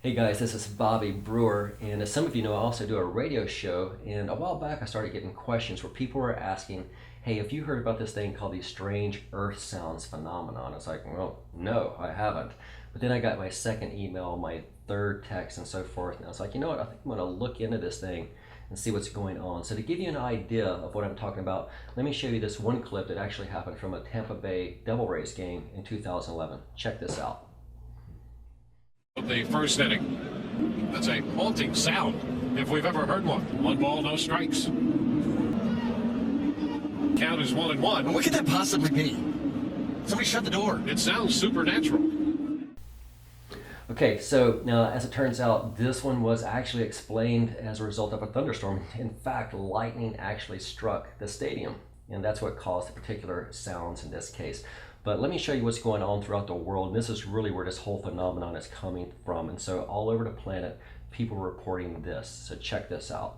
Hey guys, this is Bobby Brewer, and as some of you know, I also do a radio show. And a while back, I started getting questions where people were asking, "Hey, have you heard about this thing called the strange earth sounds phenomenon?" It's like, well, no, I haven't. But then I got my second email, my third text, and so forth, and I was like, you know what? I think I'm going to look into this thing and see what's going on. So to give you an idea of what I'm talking about, let me show you this one clip that actually happened from a Tampa Bay Devil Rays game in 2011. Check this out. The first inning. That's a haunting sound, if we've ever heard one. 1 ball, no strikes. Count is 1-1. What could that possibly be? Somebody shut the door. It sounds supernatural. Okay, so now as it turns out, this one was actually explained as a result of a thunderstorm. In fact, lightning actually struck the stadium, and that's what caused the particular sounds in this case. But let me show you what's going on throughout the world. And this is really where this whole phenomenon is coming from. And so all over the planet, people are reporting this. So check this out.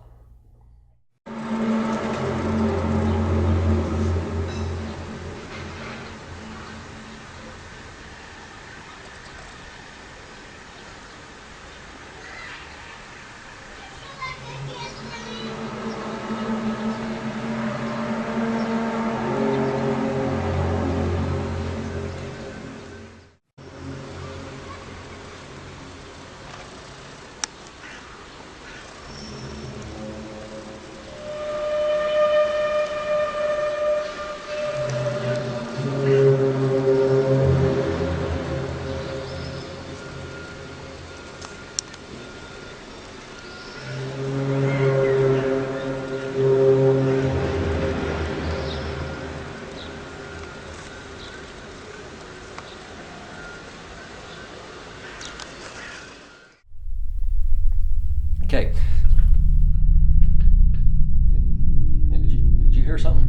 Okay. Did you hear something?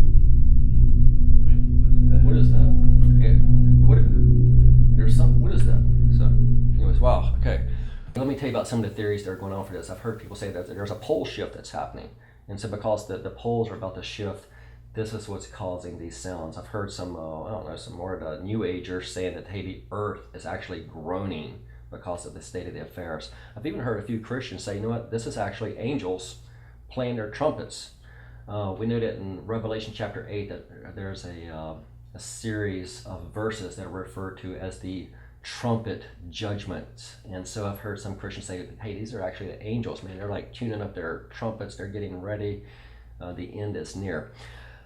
What is that? Okay. There's something. What is that? So, anyways, wow. Okay. Let me tell you about some of the theories that are going on for this. I've heard people say that there's a pole shift that's happening, and so because the poles are about to shift, this is what's causing these sounds. I've heard some, I don't know, some more of the New Agers saying that hey, the Earth is actually groaning because of the state of the affairs. I've even heard a few Christians say, you know what, this is actually angels playing their trumpets. We know that in Revelation chapter 8 that there's a series of verses that are referred to as the trumpet judgments. And so I've heard some Christians say, hey, these are actually the angels, man. They're like tuning up their trumpets, they're getting ready. The end is near.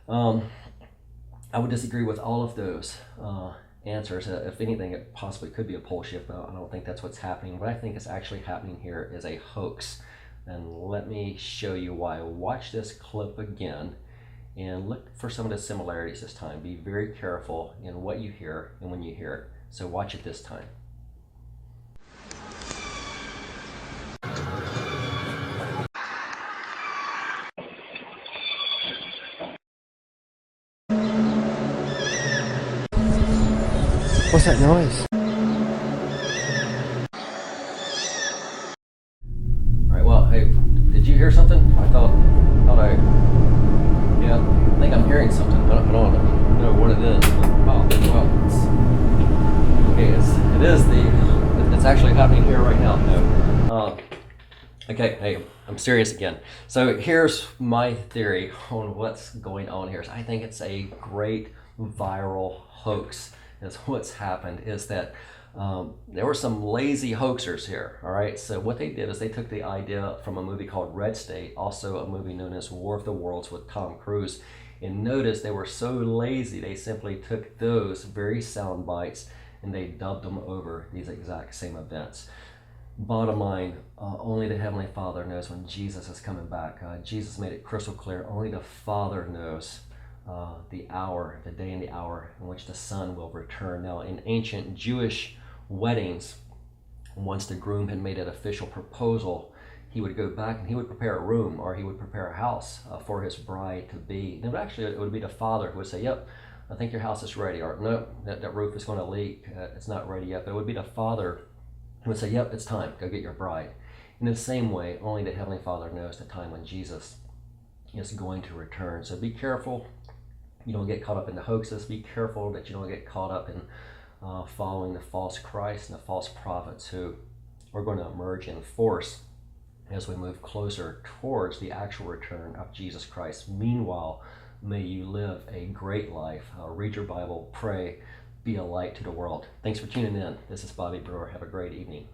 I would disagree with all of those answers. If anything, it possibly could be a pole shift, but I don't think that's what's happening. What I think is actually happening here is a hoax. And let me show you why. Watch this clip again and look for some of the similarities this time. Be very careful in what you hear and when you hear it. So watch it this time. What's that noise? All right, well, hey, did you hear something? Yeah, I think I'm hearing something. I don't know what it is. Wow, okay, it's actually happening here right now. No. Okay, hey, I'm serious again. So here's my theory on what's going on here. So I think it's a great viral hoax. Is what's happened is that there were some lazy hoaxers here, all right? So what they did is they took the idea from a movie called Red State, also a movie known as War of the Worlds with Tom Cruise, and notice they were so lazy, they simply took those very sound bites and they dubbed them over these exact same events. Bottom line, only the Heavenly Father knows when Jesus is coming back. Jesus made it crystal clear, only the Father knows the hour, the day and the hour in which the Son will return. Now, in ancient Jewish weddings, once the groom had made an official proposal, he would go back and he would prepare a room or he would prepare a house for his bride to be. And it would be the father who would say, yep, I think your house is ready, or no, that roof is going to leak, it's not ready yet. But it would be the father who would say, yep, it's time, go get your bride. In the same way, only the Heavenly Father knows the time when Jesus is going to return. So be careful you don't get caught up in the hoaxes. Be careful that you don't get caught up in following the false Christ and the false prophets who are going to emerge in force as we move closer towards the actual return of Jesus Christ. Meanwhile, may you live a great life. Read your Bible, pray, be a light to the world. Thanks for tuning in. This is Bobby Brewer. Have a great evening.